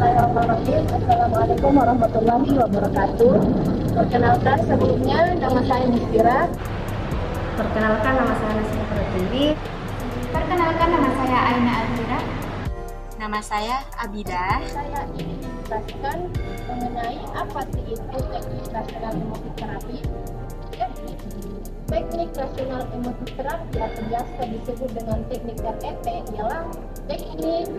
Bismillahirrahmanirrahim. Assalamualaikum warahmatullahi wabarakatuh. Perkenalkan, sebelumnya nama saya Mistira. Perkenalkan, nama saya Nasir Pertiwi. Perkenalkan, nama saya Aina Azira. Nama saya Abida. Saya ingin menjelaskan mengenai apa sih itu teknik rasional emotif terapi. Jadi, teknik rasional emotif terapi atau biasa disebut dengan teknik RET ialah teknik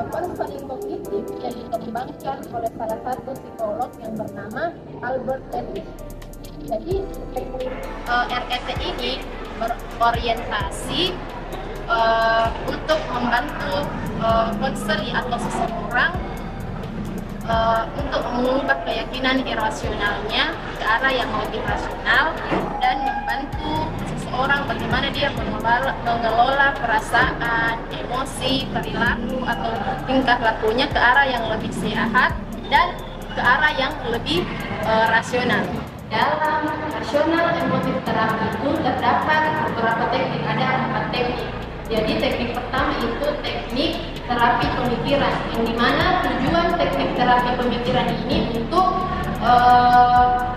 konseling kognitif yang dikembangkan oleh salah satu psikolog yang bernama Albert Ellis. Jadi, teknik RET ini berorientasi untuk membantu konseli atau seseorang untuk mengubah keyakinan irasionalnya ke arah yang lebih rasional dan membantu seseorang bagaimana dia mengelola perasaan, emosi, perilaku atau tingkah lakunya ke arah yang lebih sehat dan ke arah yang lebih rasional. Dalam rasional emotif terapi itu terdapat beberapa teknik, ada 4 teknik. Jadi teknik pertama itu teknik terapi pemikiran, yang dimana tujuan teknik terapi pemikiran ini untuk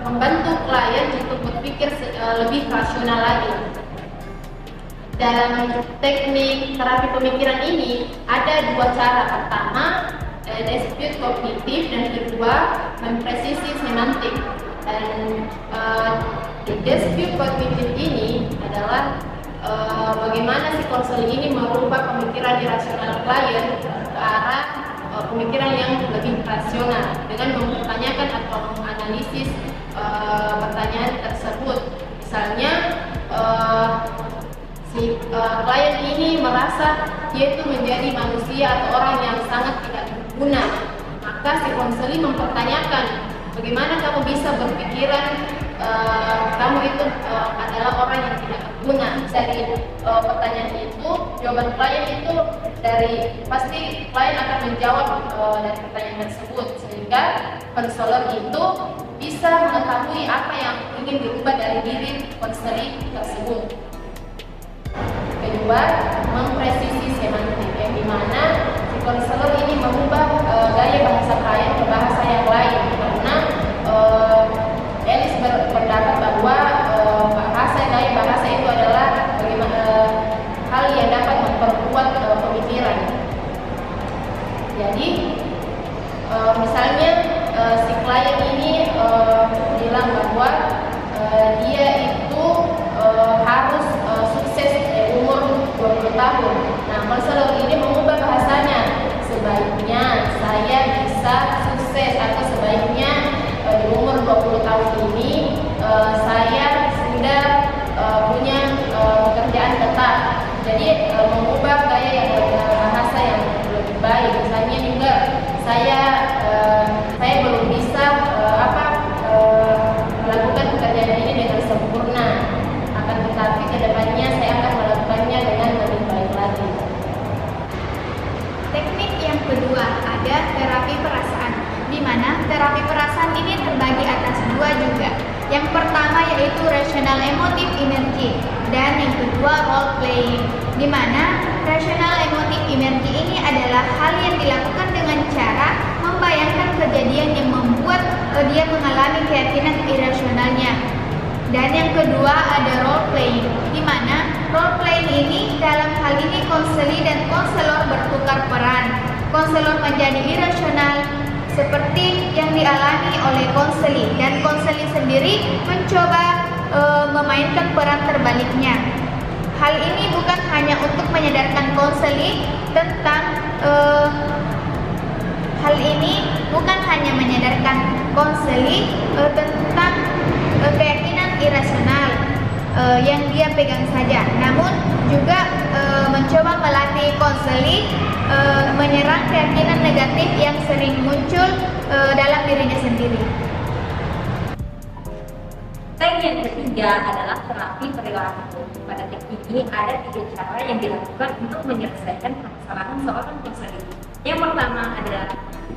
membantu klien untuk berpikir lebih rasional lagi. Dalam teknik terapi pemikiran ini ada 2 cara. Pertama, dispute kognitif, dan kedua, mempresisi semantik. Dan dispute kognitif ini adalah bagaimana si konseling ini merubah pemikiran irasional klien ke arah pemikiran yang lebih rasional dengan mempertanyakan atau menganalisis pertanyaan tersebut. Misalnya si klien ini merasa dia itu menjadi manusia atau orang yang sangat tidak berguna, maka si konseling mempertanyakan bagaimana kamu bisa berpikiran kamu itu adalah orang yang tidak berguna. Dari pertanyaan itu, jawaban klien itu pasti klien akan menjawab dari pertanyaan tersebut, sehingga konselor itu bisa mengetahui apa yang ingin dirubah dari diri konseling tersebut. Kedua, mempresisi semantik, yang dimana si konselor ini mengubah gaya bahasa klien ke bahasa yang lain, karena Ellis berpendapat bahwa gaya bahasa itu adalah bagaimana hal yang dapat memperkuat pemikiran. Jadi misalnya si klien ini bilang bahwa dia itu harus sukses di umur 20 tahun. Nah, konselor ini mengubah bahasanya, sebaiknya saya bisa sukses, atau sebaiknya di umur 20 tahun ini saya sudah punya pekerjaan tetap. Jadi mengubah gaya yang bahasa yang lebih baik. Misalnya juga saya belum bisa melakukan pekerjaan ini dengan sempurna, akan tetapi kedepannya saya akan melakukannya dengan lebih baik lagi. Teknik yang kedua ada terapi perasaan, di mana terapi perasaan ini terbagi atas 2 juga. Yang pertama yaitu rational emotive energy, dan yang kedua role playing, di mana rational emotive energy ini adalah hal yang dilakukan dengan cara membayangkan kejadian yang membuat dia mengalami keyakinan irasionalnya. Dan yang kedua ada role playing, di mana role playing ini dalam hal ini konseli dan konselor bertukar peran. Konselor menjadi irasional seperti yang dialami oleh konseli, dan konseli sendiri mencoba memainkan peran terbaliknya. Hal ini bukan hanya untuk menyadarkan konseli tentang tentang keyakinan irasional yang dia pegang saja, namun juga mencoba melatih konseli menyerang keyakinan negatif yang sering muncul dalam dirinya sendiri. Teknik yang ketiga adalah terapi perilaku. Pada teknik ini ada 3 cara yang dilakukan untuk menyelesaikan permasalahan seorang konselor. Yang pertama adalah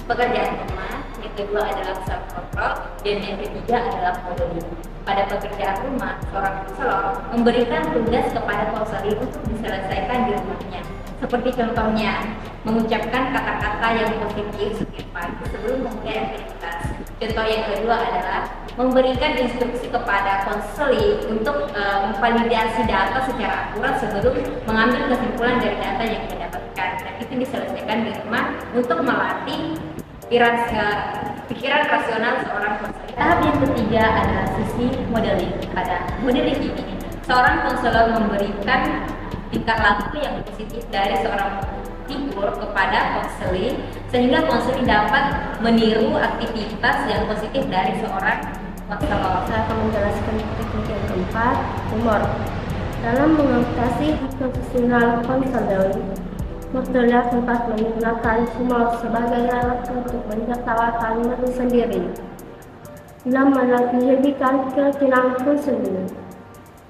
pekerjaan rumah, yang kedua adalah self control, dan yang ketiga adalah modeling. Pada pekerjaan rumah, seorang konselor memberikan tugas kepada konselor untuk diselesaikan di rumahnya. Seperti contohnya, mengucapkan kata-kata yang positif setiap pagi sebelum memulai aktivitas. Contoh yang kedua adalah memberikan instruksi kepada konseling untuk memvalidasi data secara akurat sebelum mengambil kesimpulan dari data yang didapatkan. Dan itu diselesaikan di rumah untuk melatih pikiran rasional seorang konselor. Tahap yang ketiga adalah sisi modeling. Pada modeling ini, seorang konselor memberikan tingkah laku yang positif dari seorang figur kepada konseling sehingga konseling dapat meniru aktivitas yang positif dari seorang konselor. Saya akan menjelaskan teknik yang keempat, humor. Dalam mengatasi profesional konseling, Murtala sempat menggunakan humor sebagai alat untuk menertawakan diri sendiri. Dalam menghiburkan keyakinan konseling,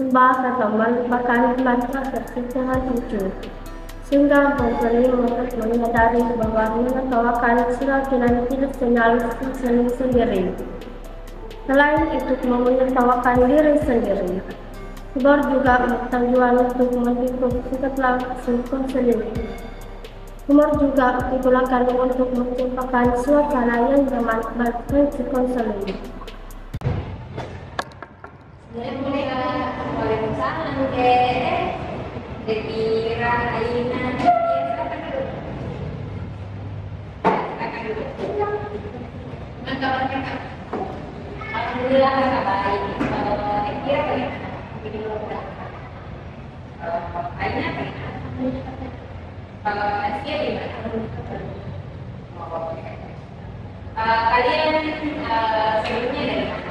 membahas atau melupakan mantra secara lucu, sehingga konseling menyadari bahwa menertawakan keyakinan irrasional konseling sendiri. Selain itu, menertawakan diri sendiri, humor juga bertujuan untuk menghibur tingkat langsung konseling. Humor juga digunakan untuk menciptakan suasana yang nyaman bagi si konseling. Waalaikumsalam, Dekira, Aina, silakan duduk. Gimana kabarnya, Kak? Alhamdulillah kakak baik. Dekira bagaimana? Aina bagaimana? Kalau Asia gimana? Kalian sebelumnya dari mana?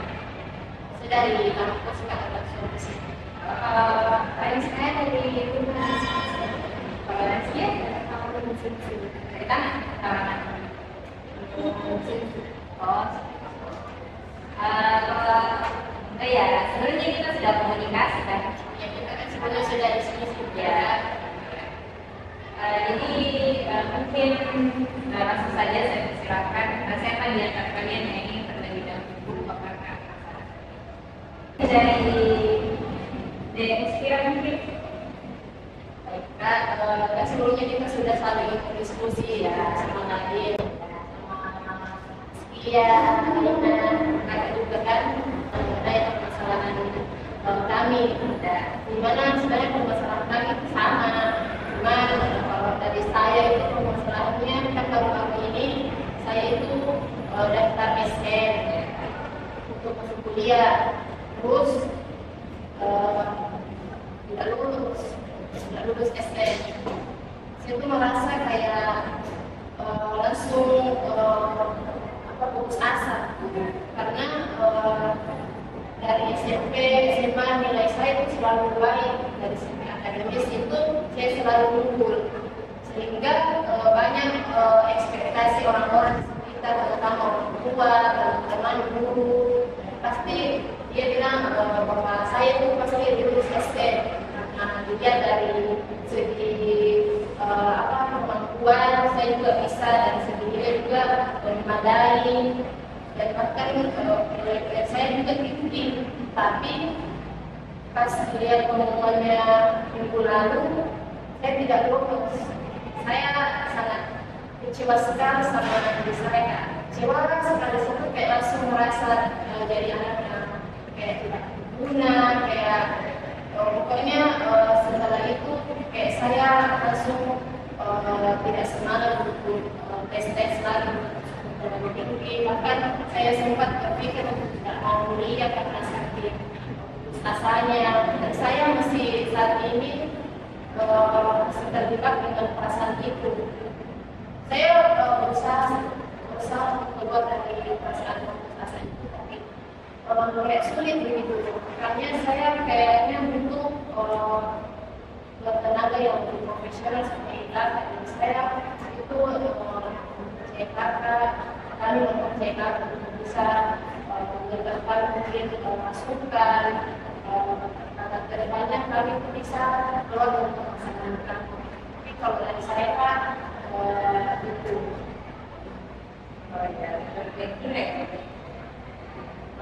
Saya dari kampus Kak Sulawesi. Kalian saya dari rumah. Kalau Asia dari tanah? Oh, ya, sebenarnya kita sudah komunikasi kan? Ya, kita kan sebenarnya sudah di sini Ya. Jadi mungkin langsung saja saya persilakan. Saya akan diantar kalian yang ingin terlebih dahulu apakah dari Inspira mungkin. Baik, Kak, sebelumnya kita sudah saling berdiskusi ya sama Nadine, sama Skia, Aina, Kakak juga kan mengenai permasalahan kami. Di mana sebenarnya permasalahan kami itu sama, cuman kalau dari saya itu permasalahannya kan baru-baru ini saya itu daftar SN untuk masuk kuliah, terus tidak lulus SN. Saya tuh merasa kayak langsung putus asa karena dari SMP, SMA nilai saya itu selalu baik, dari segi akademis itu saya selalu unggul, sehingga banyak ekspektasi orang-orang di sekitar, terutama orang tua, teman-teman, guru, pasti dia bilang bahwa saya itu pasti lulus SN. Nah, dilihat dari segi kemampuan saya juga bisa, dari segi nilai juga memadai, dan bahkan nilai saya juga tinggi. Tapi pas lihat pengumumannya minggu lalu, saya tidak lulus. Saya sangat kecewa sekali sama diri saya. Kecewa sekali, saya kayak langsung merasa jadi anak yang kayak tidak berguna, kayak pokoknya setelah itu kayak saya langsung tidak semangat untuk tes lagi untuk tinggi. Bahkan saya sempat berpikir untuk tidak mau kuliah karena sakit asanya. Dan saya masih saat ini masih terjebak dengan perasaan itu. Saya berusaha keluar dari perasaan asa itu, tapi kayak sulit begitu. Karena saya kayaknya butuh tenaga yang lebih profesional seperti kakak. Dan saya itu mempercayai kakak, kami mempercayai kakak untuk bisa mengedepankan mungkin masukan kakak kedepannya kami bisa keluar dari permasalahan kami. Tapi kalau dari saya Pak itu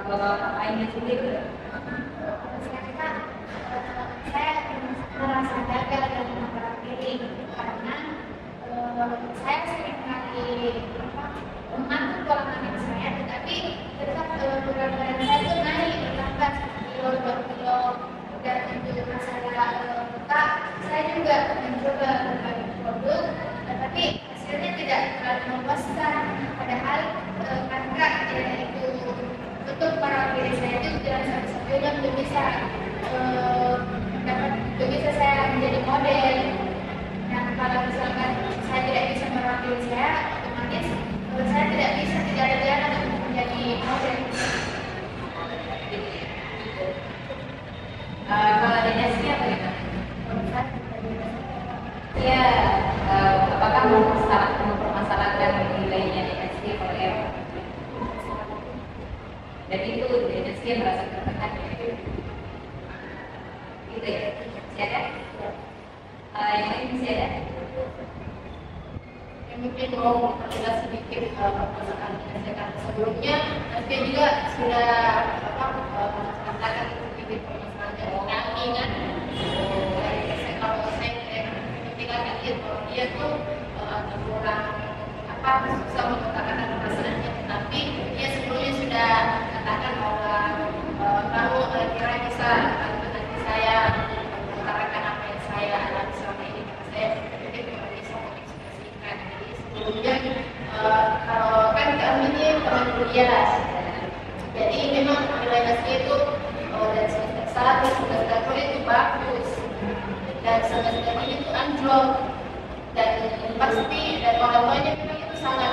kalau Aina sendiri saya merasa gagal dalam memperhatikan diri karena mengatur pola makan saya, tetapi tetap berat badan saya itu naik bertambah 1 kilo 2 kilo. Dan untuk masalah muka, saya juga mencoba berbagai produk, tetapi hasilnya tidak terlalu memuaskan. Padahal karena itu untuk para diri saya itu jalan satu-satunya untuk bisa saya menjadi model. Nah, kalau misalkan saya tidak bisa merawat diri saya, otomatis saya tidak ada jalan untuk menjadi model. Kalau dinasti apa gimana? Ya, apakah mempermasalahkan nilainya dinasti oleh dan itu dinasti yang merasa tertekan gitu ya? Masih ada? Yang lain masih ada? Mungkin mau memperjelas sedikit permasalahan dinasti karena sebelumnya nanti juga sudah mengatakan sedikit permasalahan kami kan. Kalau saya ketika lihat bahwa dia tuh kurang susah mengutarakan perasaannya, tetapi dia sebelumnya sudah katakan bahwa kamu kira bisa bantu nanti saya mengutarakan apa yang saya alami selama ini karena saya tidak bisa mengekspresikan. Jadi sebelumnya kalau kan kami ini teman kuliah, jadi memang nilai nasinya itu dari semester 1 semester 2 itu bagus, dan semester ini itu anjlok, dan pasti dan orang tuanya memang itu sangat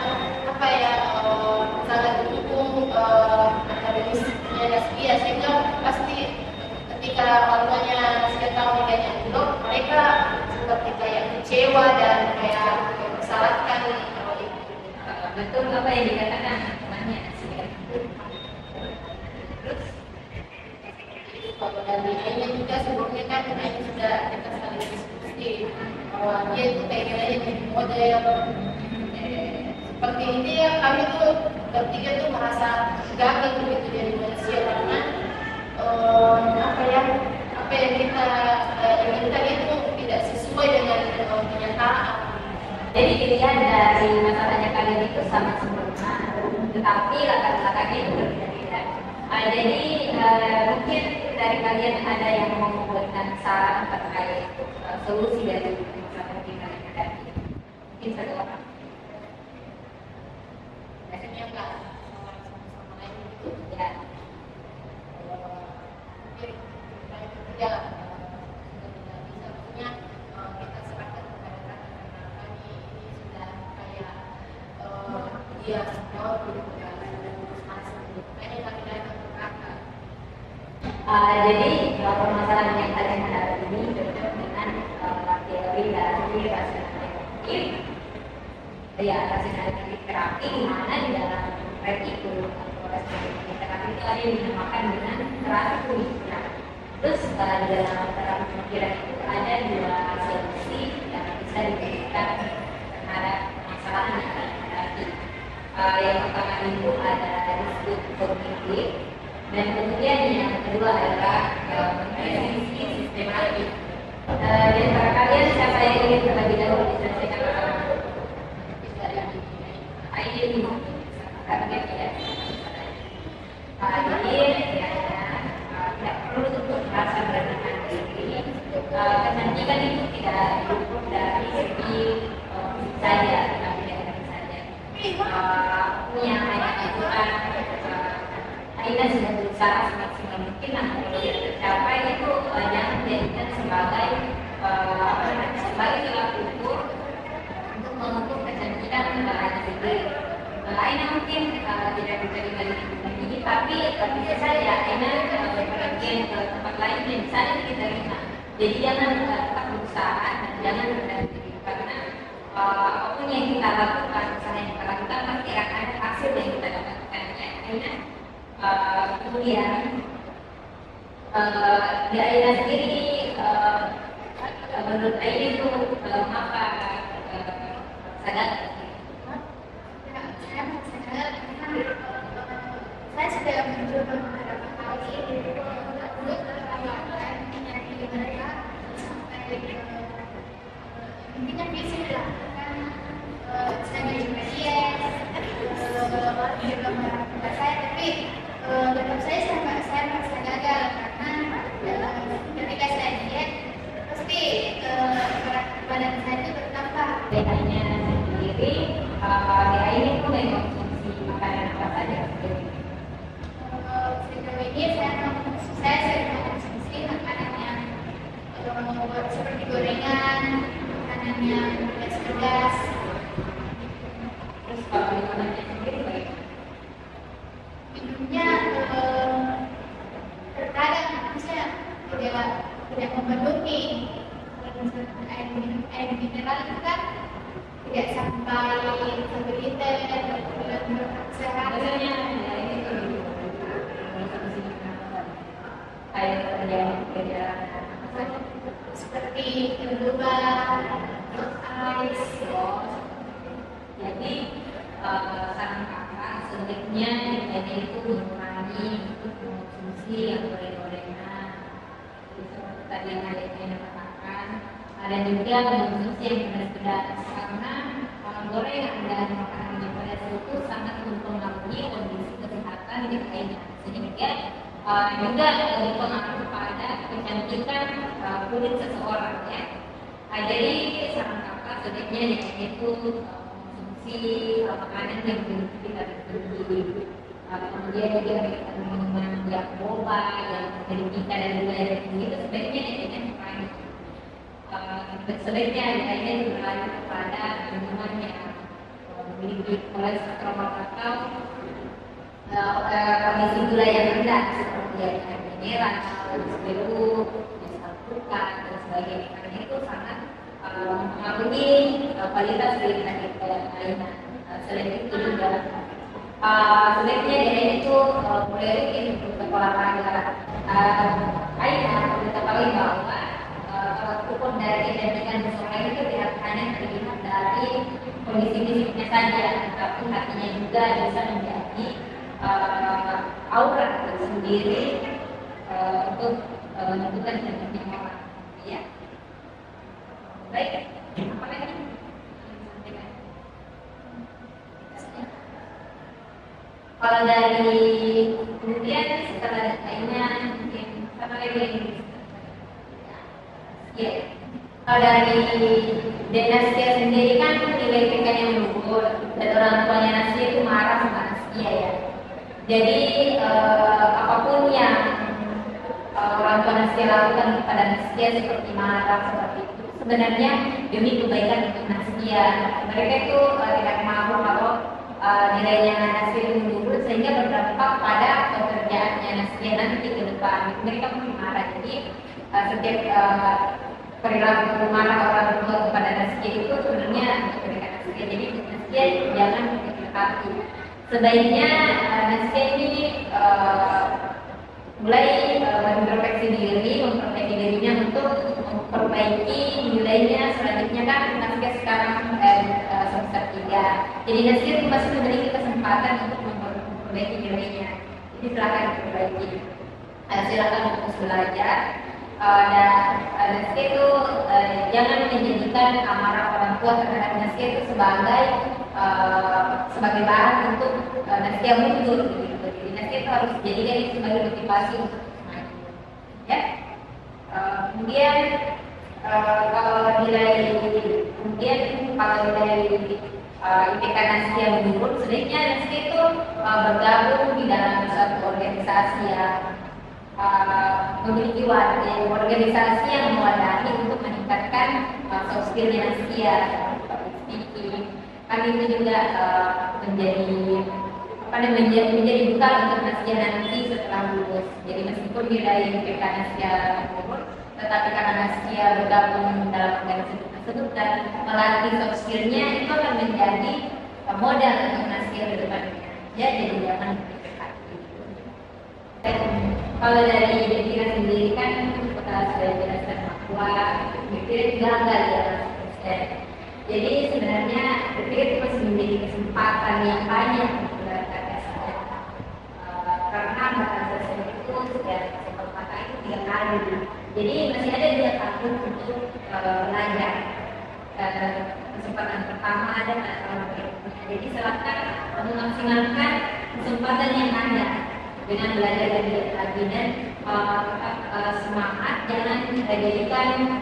sangat mendukung akademisnya Naskia, sehingga pasti ketika orang tuanya Naskia tahu nilainya anjlok, mereka seperti kayak kecewa dan kayak mempersalahkan kalau itu. Betul apa yang dikatakan temannya Naskia. Terus kalau dari Aina juga sebelumnya kan Aina sudah kita saling diskusi bahwa dia itu pengennya jadi model seperti ini ya. Kami tuh bertiga tuh merasa gagal begitu jadi manusia karena apa yang kita inginkan itu tidak sesuai dengan kenyataan. jadi pilihan dari masalahnya kalian itu sama sempurna, tetapi latar belakangnya itu berbeda-beda. Jadi mungkin dari kalian ada yang mau membuatkan saran terkait solusi dari masalah yang kalian hadapi. Mungkin satu orang. Biasanya enggak sama-sama lain gitu. Ya. Mungkin kita bekerja tidak bisa punya kita serahkan kepada Tuhan karena kami ini sudah kayak dia mau berubah dan masa makanya kami datang ke kakak. Jadi permasalahan yang kalian hadapi ini cocok dengan teori dari rasionalitas. Ya, rasionalitas terapi di mana di dalam itu atau rasionalitas terapi itu ada yang dinamakan dengan terapi pemikiran. Terus di dalam terapi pemikiran itu ada 2 solusi yang bisa diberikan terhadap permasalahan yang kalian hadapi. Yang pertama itu ada disebut kognitif, dan kemudian yang kedua adalah presisi sistematik. Di antara kalian siapa yang ingin terlebih dahulu diselesaikan pertama? Ini karena dia tidak tidak perlu untuk merasa merendahkan diri. Kecantikan itu tidak diukur dari segi saja, tapi dari saja. Punya banyak aturan. Aina sudah berusaha semaksimal mungkin, namun kalau tidak tercapai itu jangan dijadikan sebagai tolak ukur untuk mengukur kecantikan Aina sendiri. Aina mungkin tidak bisa dibagi ini, tapi bisa saja Aina pergi ke tempat lain yang bisa diterima. Jadi jangan tetap berusaha dan jangan rendah diri, karena apapun yang kita lakukan, usaha yang kita lakukan pasti akan ada hasil yang kita dapatkan. Aina kemudian di Aina sendiri menurut Aina itu apa sadar? Saya sudah mencoba beberapa kali untuk melakukan penyakit mereka sampai intinya bisa dilakukan saya juga diet sendiri DAI ini tuh mengkonsumsi makanan apa saja? Sejauh ini saya sering mengkonsumsi makanan yang seperti gorengan, makanan yang pedas-pedas. Terus kalau minumannya sendiri bagaimana? Minumnya terkadang maksudnya tidak memenuhi. Air mineral itu kan tidak sampai liter untuk kesehatan. Biasanya DAI itu mengkonsumsi air kerja Seperti boba, ais. Jadi saran kakak sebaiknya jadi itu mengurangi untuk mengkonsumsi yang goreng-gorengan, seperti tadi yang ada katakan, ada juga mengkonsumsi yang pedas-pedas karena goreng dan makanan yang pedas itu sangat mempengaruhi kondisi kesehatan di lainnya, sehingga juga berpengaruh pada kecantikan kulit seseorang ya. Jadi saran kakak sebaiknya itu konsumsi makanan yang vitamin tinggi, kemudian juga minuman yang boba, yang bergizi dan juga yang tinggi itu sebaiknya dengan kurangi. Sebaiknya hanya beralih kepada minuman yang memiliki kolesterol atau kondisi gula yang rendah seperti yang mineral, biru, alpukat dan sebagainya. Karena itu sangat mempengaruhi kualitas kita lainnya. Selain itu juga sebaiknya dia itu mulai rutin untuk berolahraga. Kita ketahui bahwa ukur dari kecantikan seseorang itu tidak hanya terlihat dari kondisi fisiknya saja, tapi hatinya juga bisa menjadi aura tersendiri untuk menentukan kecantikan orang. Ya. Baik, apa lagi? Kalau dari kemudian setelah lainnya mungkin apa lagi? Ya, kalau dari Nastia sendiri kan nilai TK yang luhur dan orang tuanya Nastia itu marah sama Nastia ya. Jadi apapun yang orang tua Nastia lakukan kepada Nastia seperti marah seperti itu sebenarnya demi kebaikan untuk Nastia. Mereka itu tidak mau kalau nilainya Nastia itu menurun sehingga berdampak pada pekerjaannya Nastia nanti ke depan. Mereka pun marah, jadi setiap perilaku marah orang tua kepada Nastia itu sebenarnya untuk kebaikan Nastia. Jadi Nastia jangan berkecil hati. Sebaiknya Nastia ini mulai introspeksi diri, memperbaiki dirinya untuk memperbaiki nilainya. Selanjutnya kan Nastia sekarang semester 3, jadi Nastia masih memiliki kesempatan untuk memperbaiki dirinya. Jadi silakan diperbaiki, silakan terus belajar. Dan Nastia itu jangan menjadikan amarah orang tua terhadap Nastia itu sebagai bahan untuk Nastia mundur gitu. Jadi Nastia itu harus jadikan itu sebagai motivasi untuk maju. Ya. Kemudian kalau nilai IPK Nastia menurun, sebaiknya Nastia itu bergabung di dalam suatu organisasi yang memiliki organisasi yang mewadahi untuk meningkatkan soft skill-nya Nastia, speaking. Kan itu juga menjadi bekal untuk Nastia nanti setelah lulus. Jadi meskipun nilai IPK Nastia menurun, tetapi karena Nastia bergabung dalam organisasi tersebut dan melatih soft skill-nya, itu akan menjadi modal untuk Nastia ke depannya. Ya, jadi jangan berkecil hati. Kalau dari Bettina sendiri kan kita sudah jelaskan bahwa Bettina gagal ya, jadi sebenarnya Bettina itu masih memiliki kesempatan yang banyak untuk belajar saya, karena bahasa saya itu sudah kesempatan itu 3 kali, jadi masih ada 2 tahun untuk belajar. Kesempatan pertama ada tahun berikutnya, jadi silakan memaksimalkan kesempatan yang ada dengan belajar lagi dan tetap semangat, jangan jadikan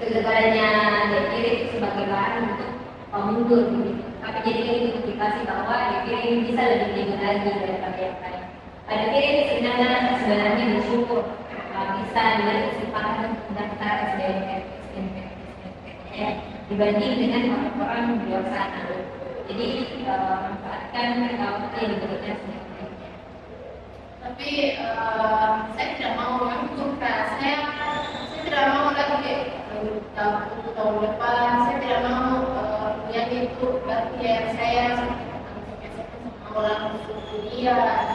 kegagalannya diri itu sebagai bahan untuk mundur gitu. Tapi jadi itu indikasi bahwa diri ini bisa lebih tinggi lagi daripada yang lain. Pada diri ini sebenarnya bersyukur bisa diberi kesempatan untuk mendaftar SBMPTN dibanding dengan orang-orang di luar sana. Jadi manfaatkan waktu yang diberikan SBMPTN. Tapi saya tidak mau mengatur, saya tidak mau lagi tahun depan, saya tidak mau yang itu berarti yang saya mau langsung kuliah.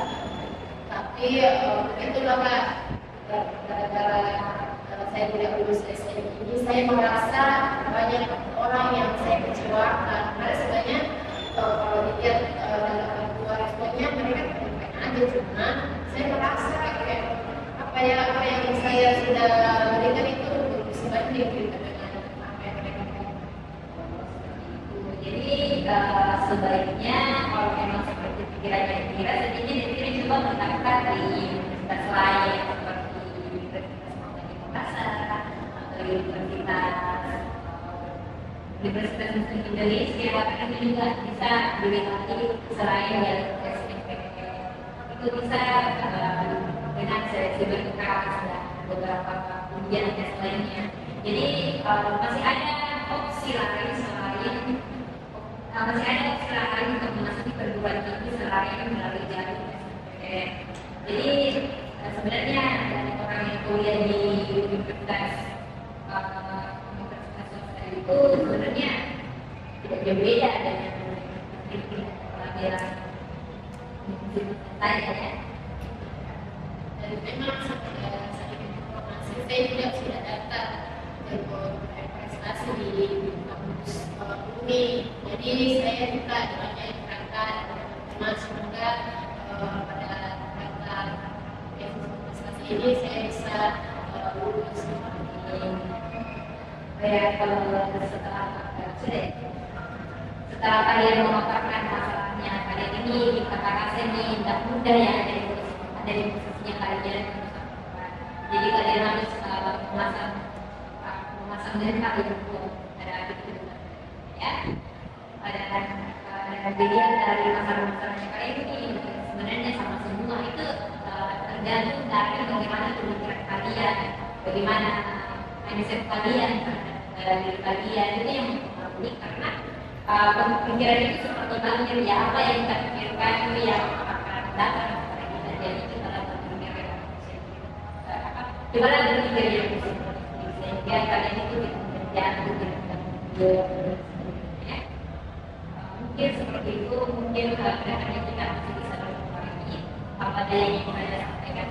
Tapi begitulah Kak, gara-gara saya tidak lulus SNM ini, saya merasa banyak orang yang saya kecewakan. Karena sebenarnya kalau dilihat dalam dua responnya mereka baik aja, cuma saya merasa kayak apa yang saya sudah berikan itu belum sebanding gitu dengan apa yang mereka berikan. Jadi sebaiknya kalau memang seperti pikirannya dikira, sedikit diri coba mendaftar di universitas lain seperti Universitas Muhammadiyah Makassar atau Universitas Muslim Indonesia. Itu juga bisa dilewati selain dari SNMPTN. Itu bisa dengan seleksi berkas dan beberapa ujian tes lainnya. Jadi masih ada opsi lain untuk memasuki perguruan tinggi selain melalui jalur SNMPTN. Jadi sebenarnya dari orang yang kuliah di universitas swasta itu sebenarnya tidak jauh beda dengan pelajaran saya ya. Dan memang informasi saya juga sudah daftar prestasi di kampus UNI. Jadi saya juga banyak berangkat teman, semoga pada daftar prestasi ini saya bisa lulus setelah kalian memaparkan masalahnya kalian ini di kakak ini tidak mudah ya ada di posisinya kalian. Jadi kalian harus memasang diri kalian untuk ada itu ya. Ada bagian dari masalah-masalahnya kalian ini sebenarnya sama semua itu tergantung dari bagaimana pemikiran kalian, bagaimana mindset kalian dari diri kalian itu yang mempengaruhi. Karena pemikiran itu seperti banjir ya, apa yang kita pikirkan itu yang akan datang kepada kita. Jadi itu dalam pemikiran manusia. Coba berpikir yang positif sehingga kalian itu jatuh ya. Mungkin seperti itu, mungkin kedepannya kita masih bisa berkomunikasi apa yang ingin saya sampaikan.